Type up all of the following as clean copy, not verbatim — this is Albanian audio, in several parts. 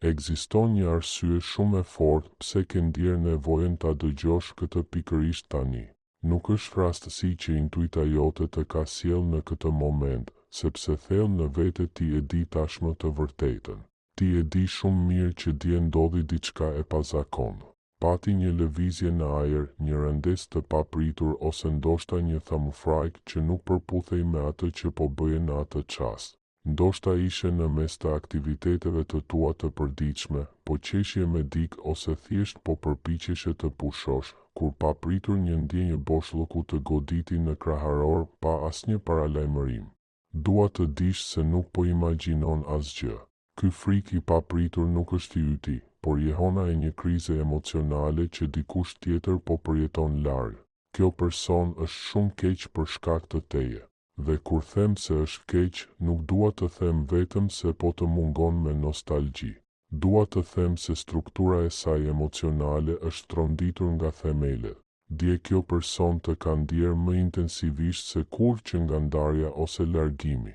Ekziston një arsye shumë e fortë pse ke ndjerë nevojën ta dëgjosh këtë pikërisht tani. Nuk është rastësi që intuita jote të ka sjellë në këtë moment, sepse thellë në vete ti e di tashmë të vërtetën. Ti e di shumë mirë që dje ndodhi diçka e pazakontë. Pati një lëvizje në ajër, një rëndes të papritur ose ndoshta një thamufrajk që nuk përputhej me atë që po bëje në atë çast. Ndoshta ishe në mes të aktiviteteve të tua të përditshme, po qeshje me dik ose thjesht po përpiqeshe të pushosh, kur papritur një ndjenjë boshllëku të goditi në kraharor pa asnjë paralajmërim. Dua të dish se nuk po imagjinon asgjë. Ky frik i papritur nuk është i yti, por jehona e një krize emocionale që dikush tjetër po përjeton larg. Kjo person është shumë keq për shkak të teje. Dhe kur them se është keq, nuk dua të them vetëm se po të mungon me nostalgji. Dua të them se struktura e saj emocionale është tronditur nga themelet. Dje kjo person të ka ndjerë më intensivisht se kur që nga ndarja ose largimi.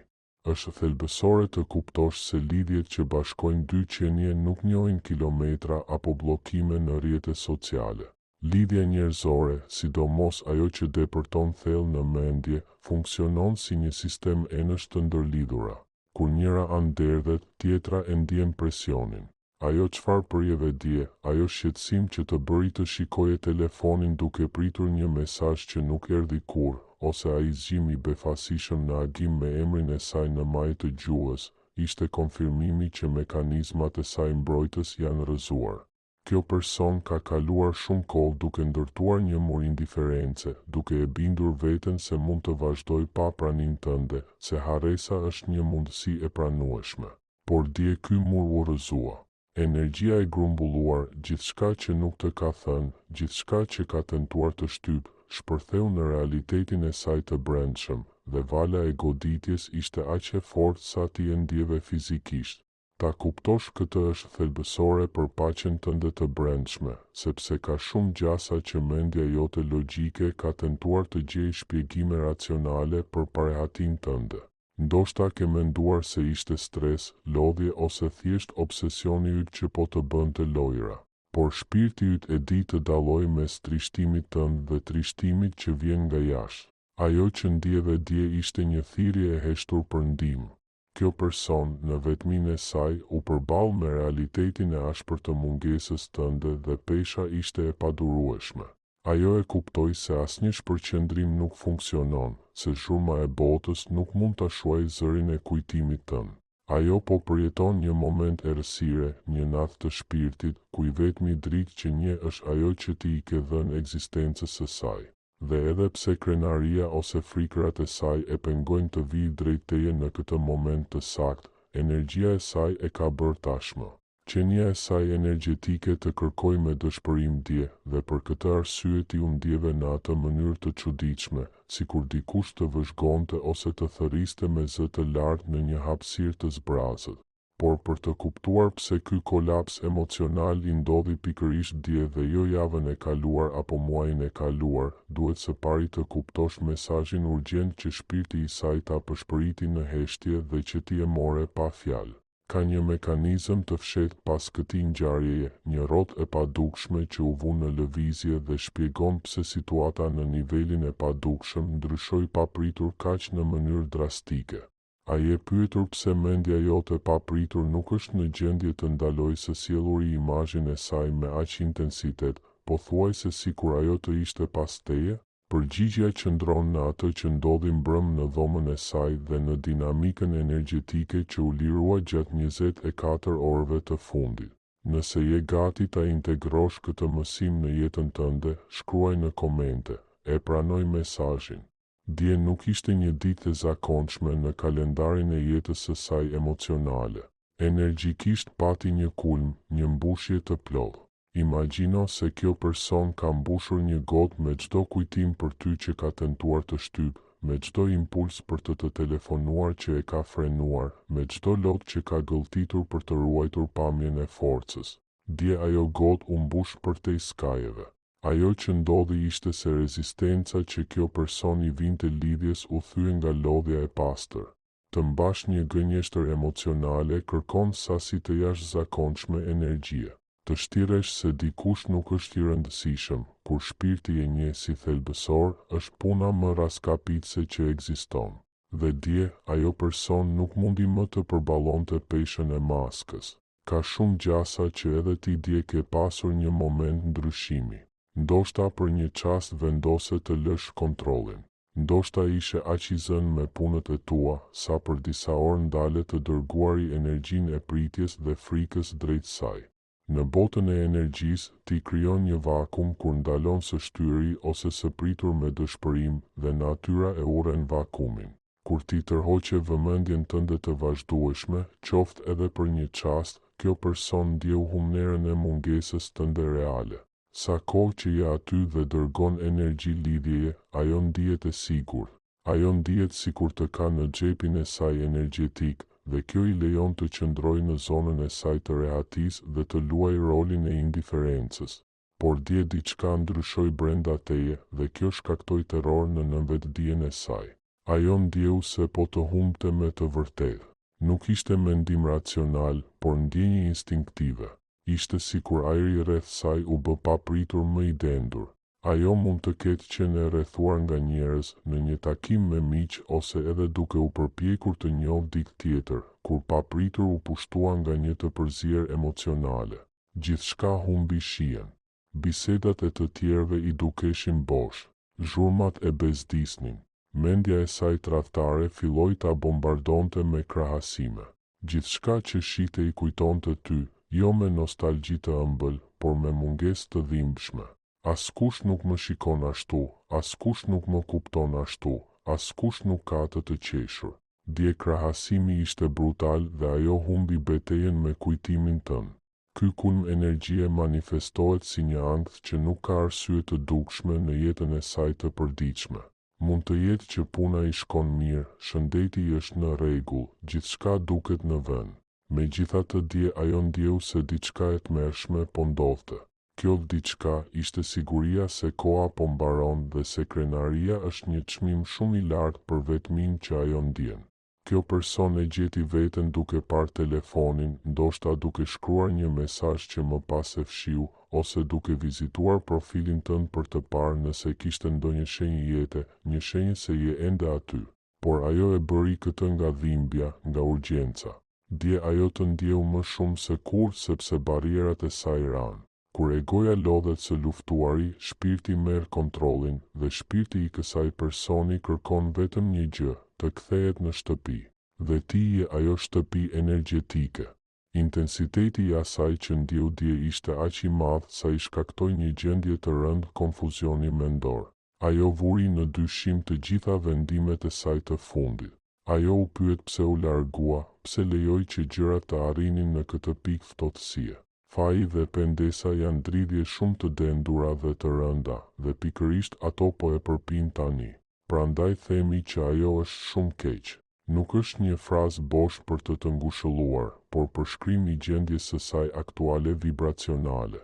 Është thelbësore të kuptosh se lidhjet që bashkojnë dy qenie nuk njohin kilometra apo bllokime në rrjete sociale. Lidhja njerëzore, sidomos ajo që depërton thellë në mendje, funksionon si një sistem enësh të ndërlidhura. Kur njëra anë derdhet, tjetra e ndjen presionin. Ajo çfarë përjeve dje, ajo shqetësim që të bëri të shikoje telefonin duke pritur një mesazh që nuk erdhi kurrë, ose ai zgjim i befasishëm në agim me emrin e saj në majë të gjuhës, ishte konfirmimi që mekanizmat e saj mbrojtës janë rrëzuar. Kjo person ka kaluar shumë kohë duke ndërtuar një mur indiference, duke e bindur veten se mund të vazhdoj pa praninë tënde, se harresa është një mundësi e pranueshme. Por dje ky mur u rrëzua. Energjia e grumbulluar, gjithçka që nuk të ka thënë, gjithçka që ka tentuar të shtyp, shpërtheu në realitetin e saj të brendshëm, dhe vala e goditjes ishte aq e fortë sa ti e ndjeve fizikisht. Ta kuptosh këtë është thelbësore për paqen tënde të brendshme, sepse ka shumë gjasa që mendja jote logjike ka tentuar të gjejë shpjegime racionale për parehatin tënde. Ndoshta ke menduar se ishte stres, lodhje ose thjesht obsesioni yt që po të bënte lojra. Por shpirti yt e di të dallojë mes trishtimit tënd dhe trishtimit që vjen nga jashtë. Ajo që ndjeve dje ishte një thirrje e heshtur për ndihmë. Kjo person, në vetminë e saj, u përball me realitetin e ashpër të mungesës tënde dhe pesha ishte e padurueshme. Ajo e kuptoi se asnjë shpërqendrim nuk funksionon, se zhurma e botës nuk mund ta shuajë zërin e kujtimit tënd. Ajo po përjeton një moment errësire, një natë të shpirtit, ku i vetmi dritë që njeh është ajo që ti i ke dhënë ekzistencës së saj. Dhe edhe pse krenaria ose frikrat e saj e pengojnë të vijë drejt teje në këtë moment të saktë, energjia e saj e ka bërë tashmë. Qenia e saj energjetike të kërkoi me dëshpërim dje, dhe për këtë arsye ti u ndjeve në atë mënyrë të çuditshme, sikur dikush të vëzhgonte ose të thërriste me zë të lartë në një hapësirë të zbrazët. Por për të kuptuar pse ky kolaps emocional i ndodhi pikërisht dje dhe jo javën e kaluar apo muajin e kaluar, duhet së pari të kuptosh mesazhin urgjent që shpirti i saj ta përshpëriti në heshtje dhe që ti e more pa fjalë. Ka një mekanizëm të fshehtë pas këtij ngjarjeje, një rrotë e padukshme që u vu në lëvizje dhe shpjegon pse situata në nivelin e padukshëm ndryshoi papritur kaq në mënyrë drastike. A je pyetur pse mendja jote papritur nuk është në gjendje të ndalojë së sjelluri imazhin e saj me aq intensitet, pothuajse sikur ajo të ishte pas teje? Përgjigjja qëndron në atë që ndodhi mbrëm në dhomën e saj dhe në dinamikën energjetike që u lirua gjatë 24 orëve të fundit. Nëse je gati ta integrosh këtë mësim në jetën tënde, shkruaj në komente, e pranoj mesazhin. Dje nuk ishte një ditë e zakonshme në kalendarin e jetës së saj emocionale. Energjikisht pati një kulm, një mbushje të plotë. Imagjino se kjo person ka mbushur një gotë me çdo kujtim për ty që ka tentuar të shtyp, me çdo impuls për të telefonuar që e ka frenuar, me çdo lotë që ka gëlltitur për të ruajtur pamjen e forcës. Dje ajo gotë u mbush përtej skajeve. Ajo që ndodhi ishte se rezistenca që kjo person i vinte lidhjes u thye nga lodhja e pastër. Të mbash një gënjeshtër emocionale kërkon sasi të jashtëzakonshme energjie. Të shtiresh se dikush nuk është i rëndësishëm, kur shpirti e njeh si thelbësor, është puna më raskapitse që ekziston. Dhe dje, ajo person nuk mundi më të përballonte peshën e maskës. Ka shumë gjasa që edhe ti dje ke pasur një moment ndryshimi. Ndoshta për një çast vendose të lësh kontrollin. Ndoshta ishe aq i zënë me punët e tua, sa për disa orë ndale të dërguari energjinë e pritjes dhe frikës drejt saj. Në botën e energjisë, ti krijon një vakum kur ndalon së shtyri ose së pritur me dëshpërim dhe natyra e urren vakumin. Kur ti tërhoqe vëmendjen tënde të vazhdueshme, qoftë edhe për një çast, kjo person ndjeu humnerën e mungesës tënde reale. Sa kohë që je aty dhe dërgon energji lidhjeje, ajo ndihet e sigurt. Ajo ndihet sikur të ka në xhepin e saj energjetik, dhe kjo i lejon të qëndrojë në zonën e saj të rehatisë dhe të luajë rolin e indiferencës. Por dje diçka ndryshoi brenda teje dhe kjo shkaktoi terror në nënvetdijen e saj. Ajo ndjeu se po të humbte me të vërtetë. Nuk ishte mendim racional, por ndjenjë instinktive. Ishte sikur ajri rreth saj u bë papritur më i dendur. Ajo mund të ketë qenë e rrethuar nga njerëz, në një takim me miq ose edhe duke u përpjekur të njohë dikë tjetër, kur papritur u pushtua nga një të përzier emocionale. Gjithçka humbi shijen. Bisedat e të tjerëve i dukeshin bosh. Zhurmat e bezdisnin. Mendja e saj tradhtare filloi ta bombardonte me krahasime. Gjithçka që shihte i kujtonte ty, jo me nostalgji të ëmbël, por me mungesë të dhimbshme. Askush nuk më shikon ashtu, askush nuk më kupton ashtu, askush nuk ka të qeshur. Dje krahasimi ishte brutal dhe ajo humbi betejën me kujtimin tënd. Ky kulm energjie manifestohet si një ankth që nuk ka arsye të dukshme në jetën e saj të përditshme. Mund të jetë që puna i shkon mirë, shëndeti është në rregull, gjithçka duket në vend. Megjithatë dje ajo ndjeu se diçka e tmerrshme po ndodhte. Kjo diçka ishte siguria se koha po mbaron dhe se krenaria është një çmim shumë i lartë për vetminë që ajo ndjen. Kjo person e gjeti veten duke parë telefonin, ndoshta duke shkruar një mesazh që më pas e fshiu, ose duke vizituar profilin tënd për të parë nëse kishte ndonjë shenjë jete, një shenjë se je ende aty. Por ajo e bëri këtë nga dhimbja, nga urgjenca. Dje ajo të ndjeu më shumë se kur sepse barrierat e saj ranë. Kur egoja lodhet së luftuari, shpirti merr kontrollin dhe shpirti i kësaj personi kërkon vetëm një gjë, të kthehet në shtëpi. Dhe ti je ajo shtëpi energjetike. Intensiteti i asaj që ndjeu dje ishte aq i madh sa i shkaktoi një gjendje të rëndë konfuzioni mendor. Ajo vuri në dyshim të gjitha vendimet e saj të fundit. Ajo u pyet pse u largua, pse lejoi që gjërat të arrinin në këtë pikë ftohtësie. Faji dhe pendesa janë dridhje shumë të dendura dhe të rënda, dhe pikërisht ato po e përpin tani. Prandaj themi që ajo është shumë keq. Nuk është një frazë bosh për të ngushëlluar, por përshkrim i gjendjes së saj aktuale vibracionale.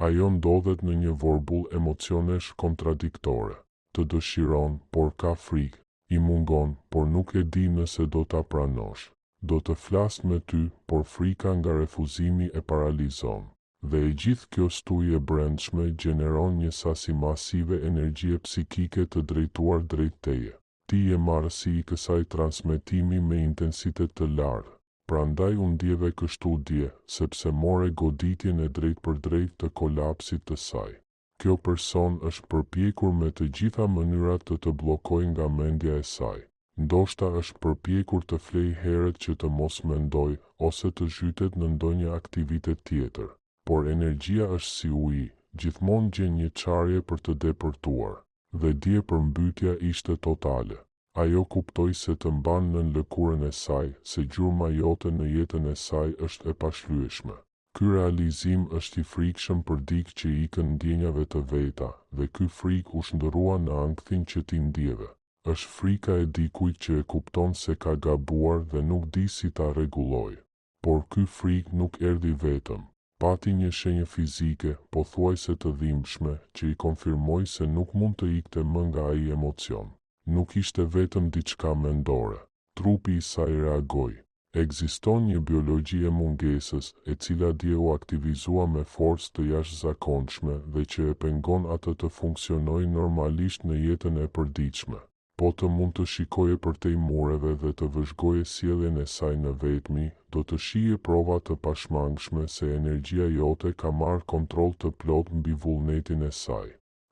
Ajo ndodhet në një vorbull emocionesh kontradiktore. Të dëshiron, por ka frikë. I mungon, por nuk e di nëse do ta pranosh. Do të flas me ty, por frika nga refuzimi e paralizon. Dhe e gjithë kjo stuje brendshme gjeneron një sasi masive energjie psikike të drejtuar drejt teje. Ti je marrësi i kësaj transmetimi me intensitet të lartë. Prandaj u ndjeve kështu dje, sepse more goditjen e drejt për drejt të kolapsit të saj. Kjo person është përpjekur me të gjitha mënyrat të bllokojë nga mendja e saj. Ndoshta është përpjekur të flejë herët që të mos mendoj, ose të zhytet në ndonjë aktivitet tjetër. Por energjia është si uji, gjithmonë gjen një çarje për të depërtuar. Dhe dje përmbytja ishte totale. Ajo kuptoi se të mban nën lëkurën e saj, se gjurma jote në jetën e saj është e pashlyeshme. Ky realizim është i frikshëm për dikë që ikën ndjenjave të veta, dhe ky frikë u shndërrua në ankthin që ti ndjeve. Është frika e dikujt që e kupton se ka gabuar dhe nuk di si ta rregullojë. Por ky frikë nuk erdhi vetëm. Pati një shenjë fizike, pothuajse të dhimbshme, që i konfirmoi se nuk mund të ikte më nga ai emocion. Nuk ishte vetëm diçka mendore. trupi i saj reagoi. Ekziston një biologji e mungesës, e cila dje u aktivizua me forcë të jashtëzakonshme dhe që e pengon atë të funksionojë normalisht në jetën e përditshme. Po të mund të shikoje përtej mureve dhe të vëzhgoje sjelljen e saj në vetmi, do të shije prova të pashmangshme se energjia jote ka marrë kontroll të plot mbi vullnetin e saj.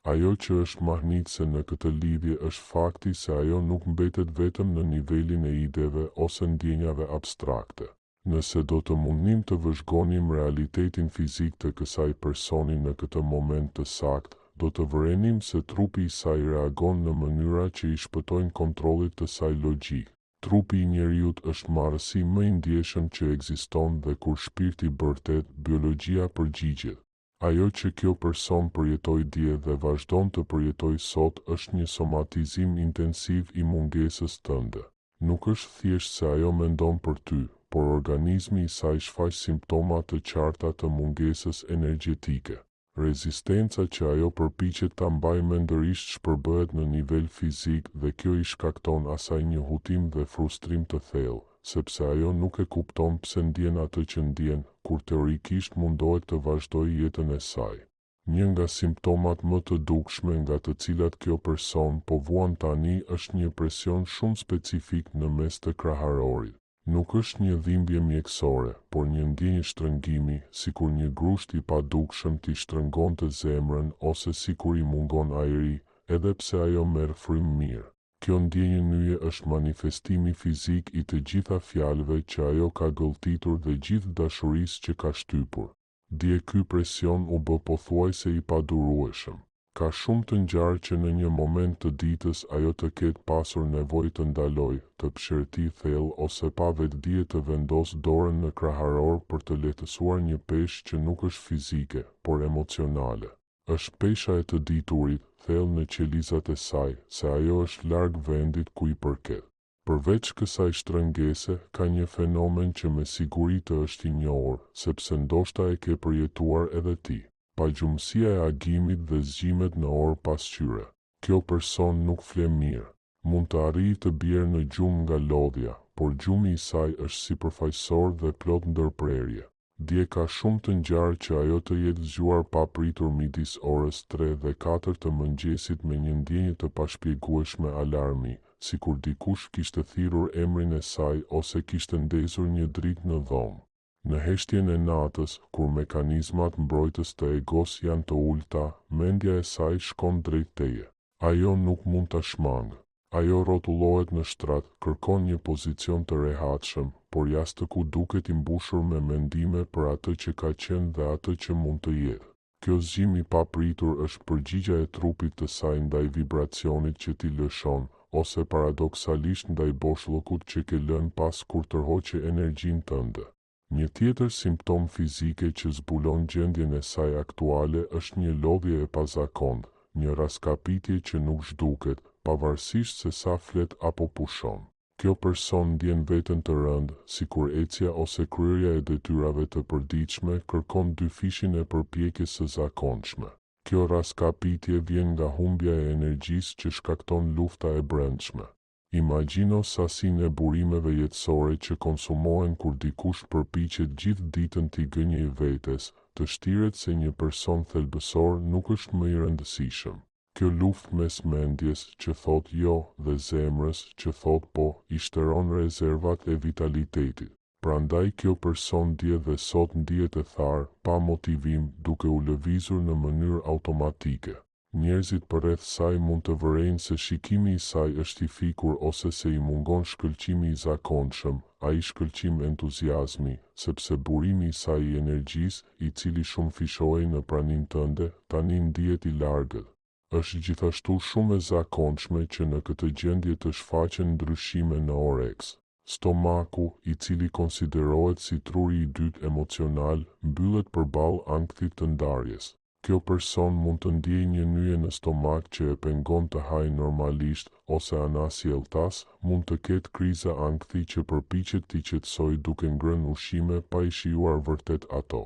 Ajo që është mahnitse në këtë lidhje është fakti se ajo nuk mbetet vetëm në nivelin e ideve ose ndjenjave abstrakte. Nëse do të mundnim të vëzhgonim realitetin fizik të kësaj personi në këtë moment të saktë, do të vërenim se trupi i saj reagon në mënyra që i shpëtojnë kontrollit të saj logjik. Trupi i njeriut është marrësi më i ndjeshëm që ekziston dhe kur shpirti bërtet, biologjia përgjigjet. Ajo që kjo person përjetoi dje dhe vazhdon të përjetojë sot është një somatizim intensiv i mungesës tënde. Nuk është thjesht se ajo mendon për ty, por organizmi i saj shfaq simptoma të qarta të mungesës energjetike. Rezistenca që ajo përpiqet ta mbajë mendërisht shpërbëhet në nivel fizik dhe kjo i shkakton asaj një hutim dhe frustrim të thellë, sepse ajo nuk e kupton pse ndjen atë që ndjen, kur teorikisht mundohet të vazhdojë jetën e saj. Një nga simptomat më të dukshme nga të cilat kjo person po vuan tani është një presion shumë specifik në mes të kraharorit. Nuk është një dhimbje mjekësore, por një ndjenjë shtrëngimi, sikur një grusht i padukshëm t'i shtrëngonte zemrën ose sikur i mungon ajri, edhe pse ajo merr frymë mirë. Kjo ndjenjë nyje është manifestimi fizik i të gjitha fjalëve që ajo ka gëlltitur dhe gjithë dashurisë që ka shtypur. Dje ky presion u bë pothuajse i padurueshëm. Ka shumë të ngjarë që në një moment të ditës ajo të ketë pasur nevojë të ndalojë, të pëshërti thellë ose pa vetdije të vendosë dorën në kraharor për të lehtësuar një peshë që nuk është fizike, por emocionale. Është pesha e të diturit, thellë në qelizat e saj, se ajo është larg vendit ku i përket. Përveç kësaj shtrëngese, ka një fenomen që me siguri të është i njohur, sepse ndoshta e ke përjetuar edhe ti. Pagjumësia e agimit dhe zgjimet në orë pasqyre. Kjo person nuk fle mirë. Mund të arrijë të bjerë në gjumë nga lodhja, por gjumi i saj është sipërfaqësor dhe plot ndërprerje. Dje ka shumë të ngjarë që ajo të jetë zgjuar pa pritur midis orës 3 dhe 4 të mëngjesit me një ndjenjë të pashpjegueshme alarmi, sikur dikush kishte thirrur emrin e saj ose kishte ndezur një dritë në dhomë. Në heshtjen e natës, kur mekanizmat mbrojtës të egos janë të ulta, mendja e saj shkon drejt teje. Ajo nuk mund ta shmangë. Ajo rrotullohet në shtrat, kërkon një pozicion të rehatshëm, por jashtë ku duket i mbushur me mendime për atë që ka qenë dhe atë që mund të jetë. Kjo zgjim i papritur është përgjigja e trupit të saj ndaj vibracionit që t'i lëshon, ose paradoksalisht ndaj boshllëkut që ke lënë pas kur tërhoqe energjinë tënde. Një tjetër simptom fizike që zbulon gjendjen e saj aktuale është një lodhje e pazakontë, një raskapitje që nuk zhduket, pavarësisht se sa flet apo pushon. Kjo person ndjen veten të rëndë, sikur ecja ose kryerja e detyrave të përditshme kërkon dyfishin e përpjekjes së zakonshme. Kjo raskapitje vjen nga humbja e energjisë që shkakton lufta e brendshme. Imagjino sasinë e burimeve jetësore që konsumohen kur dikush përpiqet gjithë ditën t'i gënjej vetes, të shtiret se një person thelbësor nuk është më i rëndësishëm. Kjo luftë mes mendjes që thot jo dhe zemrës që thot po, i shtëron rezervat e vitalitetit. Prandaj kjo person dje dhe sot ndihet e tharë, pa motivim, duke u lëvizur në mënyrë automatike. Njerëzit përreth saj mund të vërejnë se shikimi i saj është i fikur ose se i mungon shkëlqimi i zakonshëm, ai shkëlqim entuziazmi, sepse burimi i saj i energjisë, i cili shumë fishohej në praninë tënde, tani ndihet i largët. Është gjithashtu shumë e zakonshme që në këtë gjendje të shfaqen ndryshime në oreks. Stomaku, i cili konsiderohet si truri i dytë emocional, mbyllet përballë ankthit të ndarjes. Kjo person mund të ndjejë një nyje në stomak që e pengon të hajë normalisht, ose anasjelltas, mund të ketë kriza ankthi që përpiqet t'i qetësojë duke ngrënë ushqime pa i shijuar vërtet ato.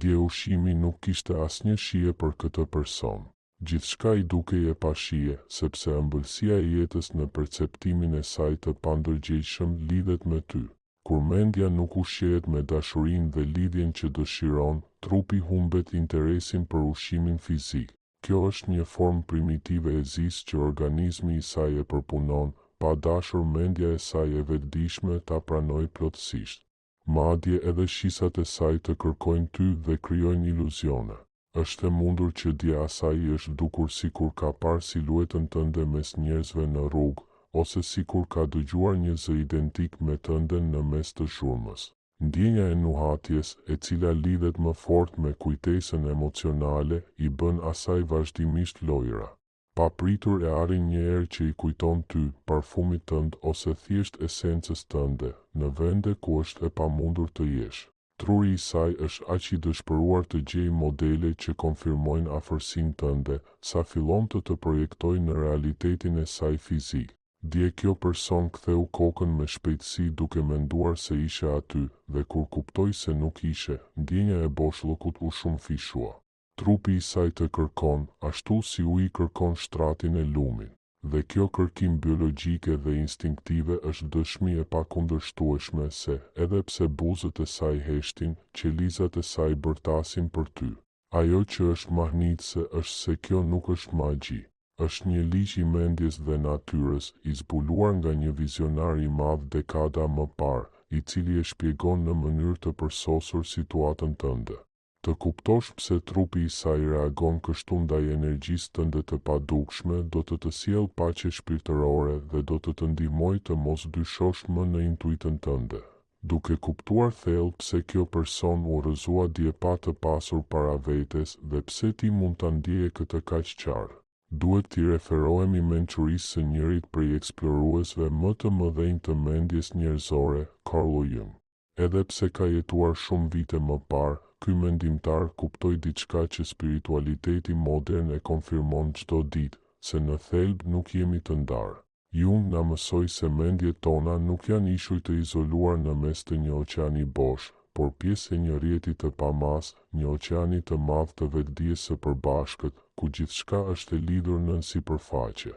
Dje ushqimi nuk kishte asnjë shije për këtë person. Gjithçka i dukej e pashije, sepse ëmbëlsia e jetës në perceptimin e saj të pandërgjegjshëm lidhet me ty. Kur mendja nuk ushqehet me dashurinë dhe lidhjen që dëshiron, trupi humbet interesin për ushqimin fizik. Kjo është një formë primitive e zisë që organizmi i saj e përpunon, pa dashur mendja e saj e vetëdijshme ta pranojë plotësisht. Madje edhe shisat e saj të kërkojnë ty dhe krijojnë iluzione. Është e mundur që dje asaj është dukur sikur ka parë siluetën tënde mes njerëzve në rrugë, ose sikur ka dëgjuar një zë identik me tënden në mes të zhurmës. Ndjenja e nuhatjes, e cila lidhet më fort me kujtesën emocionale, i bën asaj vazhdimisht lojra. Papritur e arrin një erë që i kujton ty, parfumit tënd ose thjesht esencës tënde, në vende ku është e pamundur të jesh. Truri i saj është aq i dëshpëruar të gjejë modele që konfirmojnë afërsinë tënde, sa fillon të projektojë në realitetin e saj fizik. Dje kjo person ktheu kokën me shpejtësi duke menduar se ishe aty, dhe kur kuptoi se nuk ishe, ndjenja e boshllëkut u shumë fishua. Trupi i saj të kërkon, ashtu si uji kërkon shtratin e lumit. Dhe kjo kërkim biologjike dhe instinktive është dëshmi e pakundërshtueshme se, edhe pse buzët e saj heshtin, qelizat e saj bërtasin për ty. Ajo që është mahnitëse është se kjo nuk është magji. Është një ligj i mendjes dhe natyrës, i zbuluar nga një vizionar i madh dekada më parë, i cili e shpjegon në mënyrë të përsosur situatën tënde. Të kuptosh pse trupi i saj reagon kështu ndaj energjisë tënde të padukshme do të sjellë paqe shpirtërore dhe do të ndihmojë të mos dyshosh më në intuitën tënde. Duke kuptuar thellë pse kjo person u rrëzua dje pa të pasur para vetes dhe pse ti mund ta ndjeje këtë kaq qartë, duhet t'i referohemi mençurisë së njërit prej eksploruesve më të mëdhenj të mendjes njerëzore, Carl Jung. Edhe pse ka jetuar shumë vite më parë, ky mendimtar kuptoi diçka që spiritualiteti modern e konfirmon çdo ditë, se në thelb nuk jemi të ndarë. Jung na mësoi se mendjet tona nuk janë ishuj të izoluar në mes të një oqeani bosh, por pjesë e një rjeti të pamas, një oqeani të madh të vetdijes së përbashkët, ku gjithçka është e lidhur nën sipërfaqe.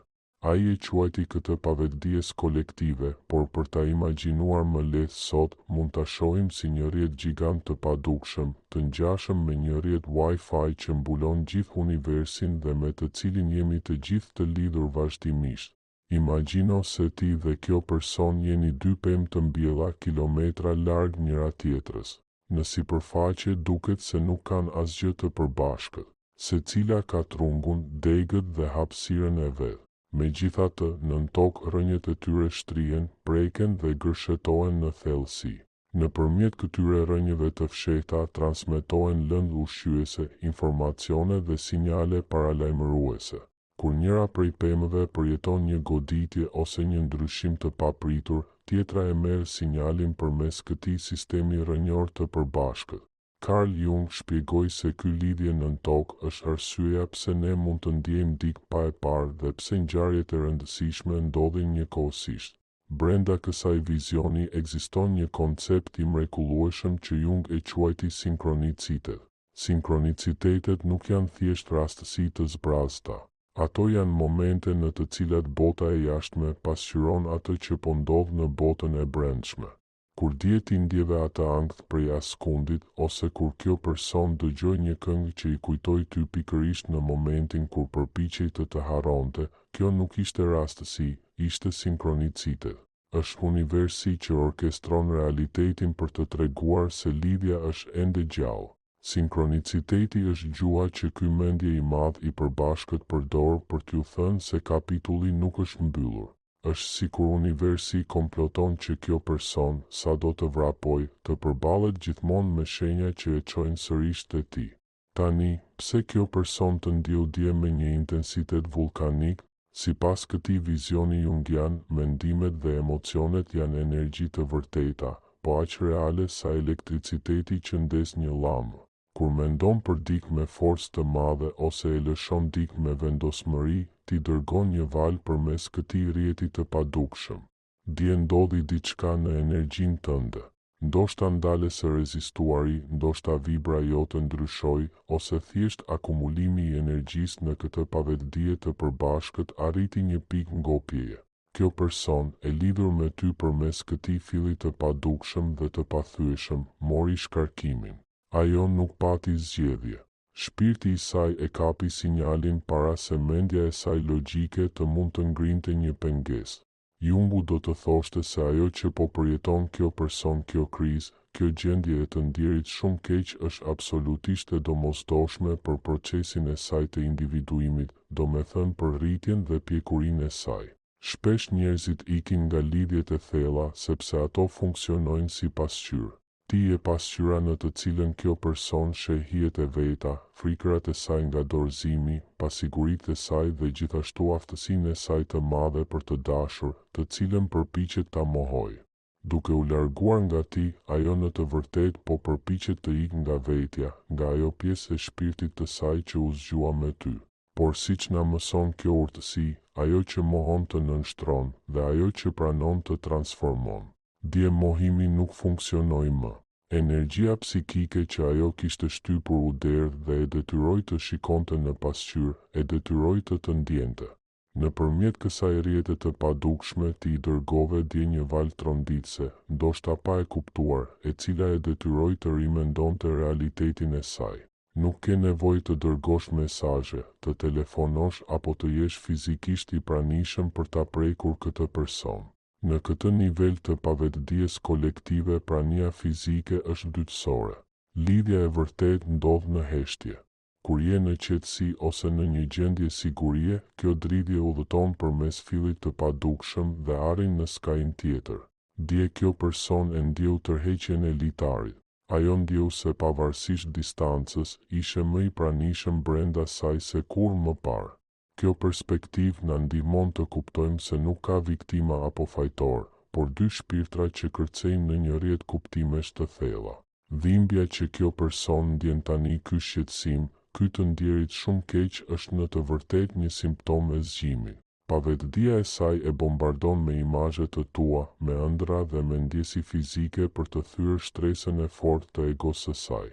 Ai e quajti këtë pavetdijes kolektive, por për ta imagjinuar më lehtë sot, mund ta shohim si një rrjet gjigant të padukshëm, të ngjashëm me një rrjet Wi-Fi që mbulon gjithë universin dhe me të cilin jemi të gjithë të lidhur vazhdimisht. Imagjino se ti dhe kjo person jeni dy pemë të mbjella kilometra larg njëra tjetrës. Në sipërfaqe duket se nuk kanë asgjë të përbashkët. Secila ka trungun, degët dhe hapësirën e vet. Megjithatë, nën tokë rrënjët e tyre shtrihen, preken dhe gërshetohen në thellësi. Nëpërmjet këtyre rrënjëve të fshehta transmetohen lëndë ushqyese, informacione dhe sinjale paralajmëruese. Kur njëra prej pemëve përjeton një goditje ose një ndryshim të papritur, tjetra e merr sinjalin përmes këtij sistemi rrënjor të përbashkët. Carl Jung shpjegoi se ky lidhje nën tokë është arsyeja pse ne mund të ndjejmë dikë pa e parë dhe pse ngjarjet e rëndësishme ndodhin njëkohësisht. Brenda kësaj vizioni ekziston një koncept i mrekullueshëm që Jung e quajti sinkronicitet. Sinkronicitetet nuk janë thjesht rastësi të zbrazta. Ato janë momente në të cilat bota e jashtme pasqyron atë që po ndodh në botën e brendshme. Kur dje ti ndjeve atë ankth prej askundit, ose kur kjo person dëgjoi një këngë që i kujtoi ty pikërisht në momentin kur përpiqej të harronte, kjo nuk ishte rastësi, ishte sinkronicitet. Është universi që orkestron realitetin për të treguar se lidhja është ende gjallë. Sinkroniciteti është gjuha që ky mendje i madh i përbashkët përdor për t'ju thënë se kapitulli nuk është mbyllur. Është sikur universi komploton që kjo person, sa do të vrapoj, të përballet gjithmonë me shenja që e çojnë sërish te ti. Tani, pse kjo person të ndjeu dje me një intensitet vulkanik? Sipas këtij vizioni jungian, mendimet dhe emocionet janë energji të vërteta, po aq reale sa elektriciteti që ndes një llamë. Kur mendon për dikë me forcë të madhe ose e lëshon dikë me vendosmëri, ti dërgon një valë përmes këtij rrjeti të padukshëm. Dje ndodhi diçka në energjinë tënde. Ndoshta ndales së rezistuari, ndoshta vibra jote ndryshoi, ose thjesht akumulimi i energjisë në këtë pavetdije të përbashkët arriti një pikë ngopjeje. Kjo person, e lidhur me ty përmes këtij filli të padukshëm dhe të pathyeshëm, mori shkarkimin. Ajo nuk pati zgjedhje. Shpirti i saj e kapi sinjalin para se mendja e saj logjike të mund të ngrinte një pengesë. Jungu do të thoshte se ajo që po përjeton kjo person, kjo krizë, kjo gjendje e të ndjerit shumë keq është absolutisht e domosdoshme për procesin e saj të individuimit, domethënë për rritjen dhe pjekurinë e saj. Shpesh njerëzit ikin nga lidhjet e thella sepse ato funksionojnë si pasqyrë. Ti e pasqyra në të cilën kjo person sheh hijet e veta, frikërat e saj nga dorëzimi, pasiguritë e saj dhe gjithashtu aftësinë e saj të madhe për të dashur, të cilën përpiqet ta mohojë. Duke u larguar nga ti, ajo në të vërtetë po përpiqet të ikë nga vetja, nga ajo pjesë e shpirtit të saj që u zgjua me ty. Por siç na mëson kjo urtësi, ajo që mohon të nënshtron dhe ajo që pranon të transformon. Dje mohimi nuk funksionoi më. Energjia psikike që ajo kishte shtypur u derdhë dhe e detyroi të shikonte në pasqyrë, e detyroi të ndjente. Nëpërmjet kësaj rjete të padukshme ti i dërgove dje një valë tronditse, ndoshta pa e kuptuar, e cila e detyroi të rimendonte realitetin e saj. Nuk ke nevojë të dërgosh mesazhe, të telefonosh apo të jesh fizikisht i pranishëm për ta prekur këtë person. Në këtë nivel të pavetdijes kolektive prania fizike është dytësore. Lidhja e vërtet ndodh në heshtje. Kur je në qetësi ose në një gjendje sigurie, kjo dridhje udhëton përmes fillit të padukshëm dhe arrin në skajin tjetër. Dje kjo person e ndjeu tërheqjen e litarit. Ajo ndjeu se pavarësisht distancës, ishe më i pranishëm brenda saj se kur më parë. Kjo perspektiv na ndihmon të kuptojmë se nuk ka viktima apo fajtor, por dy shpirtra që kërcejnë në një rrjet kuptimesh të thella. Dhimbja që kjo person ndjen tani, ky shqetësim, ky të ndjerit shumë keq është në të vërtetë një simptom e zgjimit. Pavetdia e saj e bombardon me imazhe të tua, me ëndra dhe me ndjesi fizike për të thyer shtresën e fortë të egos së saj.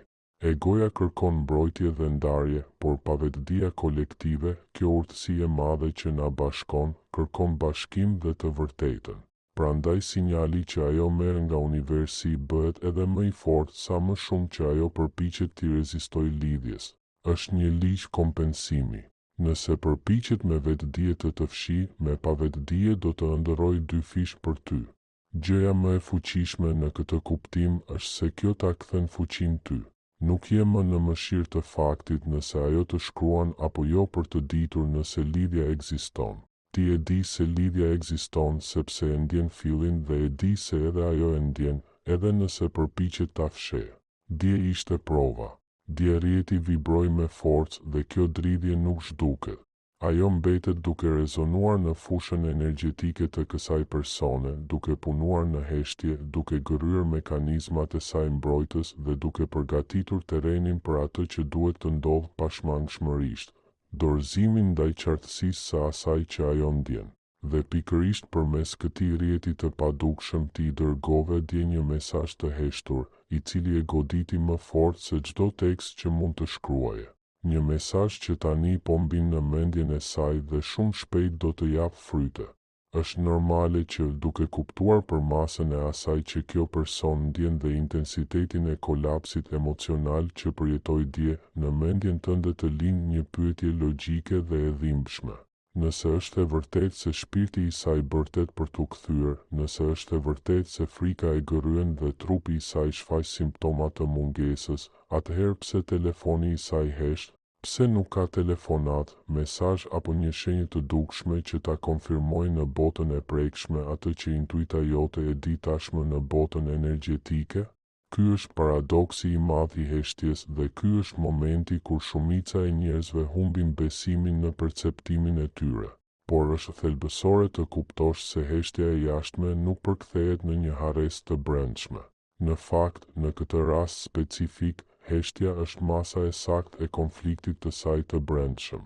Egoja kërkon mbrojtje dhe ndarje, por pavetdia kolektive, kjo urtësi e madhe që na bashkon, kërkon bashkim dhe të vërtetën. Prandaj sinjali që ajo merr nga universi bëhet edhe më i fortë sa më shumë që ajo përpiqet t'i rezistojë lidhjes. Është një ligj kompensimi. Nëse përpiqet me vetdije të fshi, me pavetdije do të ëndërrojë dy fish për ty. Gjëja më e fuqishme në këtë kuptim është se kjo ta kthen fuqinë ty. Nuk je më në mëshirë të faktit nëse ajo të shkruan apo jo për të ditur nëse lidhja ekziston. Ti e di se lidhja ekziston sepse e ndjen fillin dhe e di se edhe ajo e ndjen, edhe nëse përpiqet ta fshehë. Dje ishte prova. Dje rjeti vibroi me forcë dhe kjo dridhje nuk zhduket. Ajo mbetet duke rezonuar në fushën energjetike të kësaj persone, duke punuar në heshtje, duke gërryer mekanizmat e saj mbrojtës dhe duke përgatitur terrenin për atë që duhet të ndodhë pashmangshmërisht, dorëzimin ndaj qartësisë së asaj që ajo ndjen. Dhe pikërisht përmes këtij rjeti të padukshëm ti i dërgove dje një mesazh të heshtur, i cili e goditi më fort se çdo tekst që mund të shkruaje. Një mesazh që tani po mbin në mendjen e saj dhe shumë shpejt do të japë fryte. Është normale që, duke kuptuar për masën e asaj që kjo person ndjen dhe intensitetin e kolapsit emocional që përjetoi dje, në mendjen tënde të lind një pyetje logjike dhe e dhimbshme. Nëse është e vërtet se shpirti i saj bërtet për t'u kthyer, nëse është e vërtet se frika e gërryen dhe trupi i saj shfaq simptoma të mungesës, atëherë pse telefoni i saj hesht? Pse nuk ka telefonat, mesazh apo një shenjë të dukshme që ta konfirmojë në botën e prekshme atë që intuita jote e di tashmë në botën energjetike? Ky është paradoksi i madh i heshtjes dhe ky është momenti kur shumica e njerëzve humbin besimin në perceptimin e tyre. Por është thelbësore të kuptosh se heshtja e jashtme nuk përkthehet në një harresë të brendshme. Në fakt, në këtë rast specifik, heshtja është masa e saktë e konfliktit të saj të brendshëm.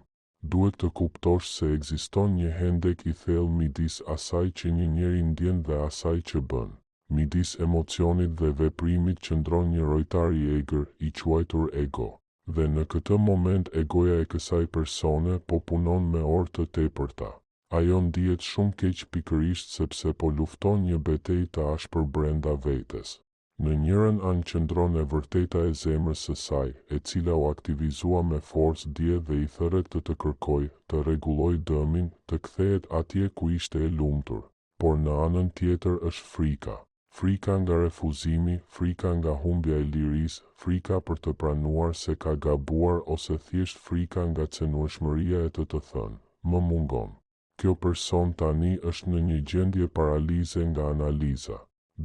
Duhet të kuptosh se ekziston një hendek i thellë midis asaj që një njeri ndjen dhe asaj që bën. Midis emocionit dhe veprimit qëndron një rojtar i egër i quajtur ego. Dhe në këtë moment egoja e kësaj persone po punon me orë të tepërta. Ajo ndihet shumë keq pikërisht sepse po lufton një betejë të ashpër brenda vetes. Në njërin anë qëndron e vërteta e zemrës së saj, e cila u aktivizua me forcë dje dhe i thërret të kërkojë, të rregullojë dëmin, të kthehet atje ku ishte e lumtur. Por në anën tjetër është frika. Frika nga refuzimi, frika nga humbja e lirisë, frika për të pranuar se ka gabuar ose thjesht frika nga cenueshmëria e të thënë, më mungon. Kjo person tani është në një gjendje paralize nga analiza.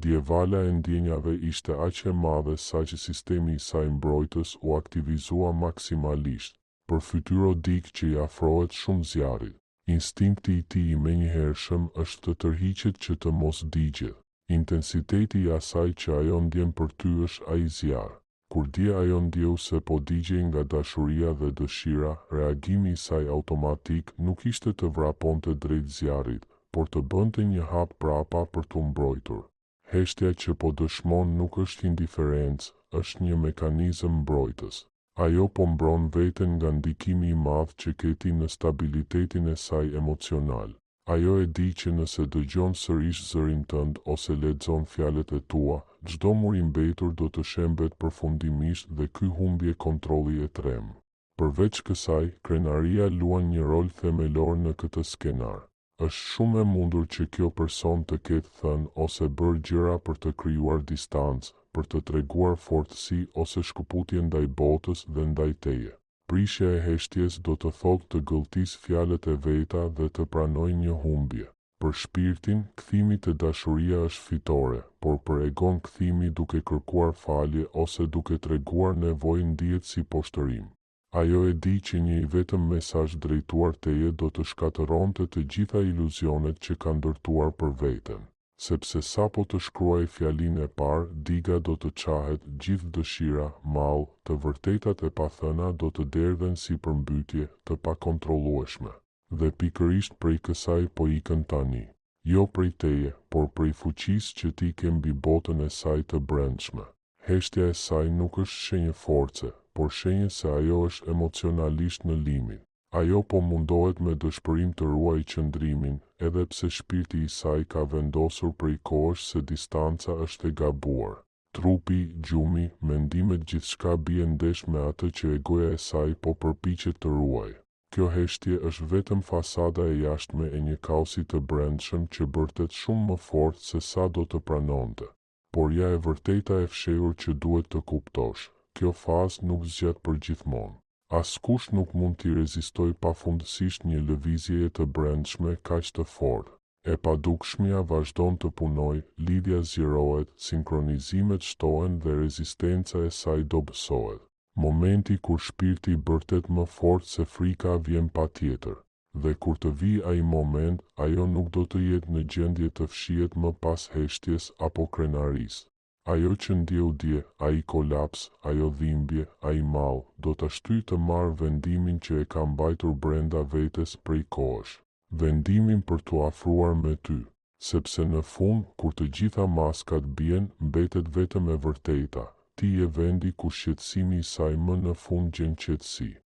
Djevala e ndjenjave ishte aq e madhe sa që sistemi i saj mbrojtës u aktivizua maksimalisht, për fytyrodik që i afrohet shumë zjarrit. Instinkti i tij i menjëhershëm është të tërhiqet që të mos digjet. Intensiteti i asaj që ajo ndjen për ty është ai zjarr. Kur dje ajo ndjeu se po digjej nga dashuria dhe dëshira, reagimi i saj automatik nuk ishte të vraponte drejt zjarrit, por të bënte një hap prapa për t'u mbrojtur. Heshtja që po dëshmon nuk është indiferencë, është një mekanizëm mbrojtës. Ajo po mbron veten nga ndikimi i madh që keti në stabilitetin e saj emocional. Ajo e di që nëse dëgjon sërish zërin tënd ose lexon fjalët e tua, çdo mur i mbetur do të shembet përfundimisht dhe ky humbje kontrolli e trem. Përveç kësaj, krenaria luan një rol themelor në këtë skenar. Është shumë e mundur që kjo person të ketë thënë ose bërë gjëra për të krijuar distancë, për të treguar fortësi ose shkëputje ndaj botës dhe ndaj teje. Prishja e heshtjes do të thotë të gëlltisë fjalët e veta dhe të pranoj një humbje. Për shpirtin, kthimi te dashuria është fitore, por për egon kthimi duke kërkuar falje ose duke treguar nevojë ndihet si poshtërim. Ajo e di që një i vetëm mesazh drejtuar teje do të shkatëronte të gjitha iluzionet që ka ndërtuar për veten. Sepse sapo të shkruaj fjalinë e parë, diga do të qahet, gjithë dëshira, mall, të vërtetat e pathëna do të derdhen si përmbytje, të pakontrollueshme. Dhe pikërisht prej kësaj po ikën tani. Jo prej teje, por prej fuqisë që ti ke mbi botën e saj të brendshme. Heshtja e saj nuk është shenjë force, por shenjë se ajo është emocionalisht në limit. Ajo po mundohet me dëshpërim të ruaj qëndrimin, edhe pse shpirti i saj ka vendosur prej kohësh se distanca është e gabuar. Trupi, gjumi, mendimet gjithçka bie ndesh me atë që egoja e saj po përpiqet të ruajë. Kjo heshtje është vetëm fasada e jashtme e një kaosi të brendshëm që bërtet shumë më fort se sa do të pranonte. Por ja e vërteta e fshehur që duhet të kuptosh, kjo fazë nuk zgjat përgjithmonë. Askush nuk mund t'i rezistoj pafundësisht një lëvizje të brendshme kaq të fortë. E padukshmja vazhdon të punojë, lidhja zgjerohet, sinkronizimet shtohen dhe rezistenca e saj dobësohet. Momenti kur shpirti bërtet më fort se frika vjen patjetër. Dhe kur të vi ai moment, ajo nuk do të jetë në gjendje të fshihet më pas heshtjes apo krenarisë. Ajo që ndjeu dje, ai kolaps, ajo dhimbje, ai mall, do ta shtyjë të marrë vendimin që e ka mbajtur brenda vetes prej kohësh. Vendimin për t'u afruar me ty, sepse në fund, kur të gjitha maskat bien, mbetet vetëm e vërteta. Ti je vendi ku shqetësimi i saj më në fund gjen qetësi.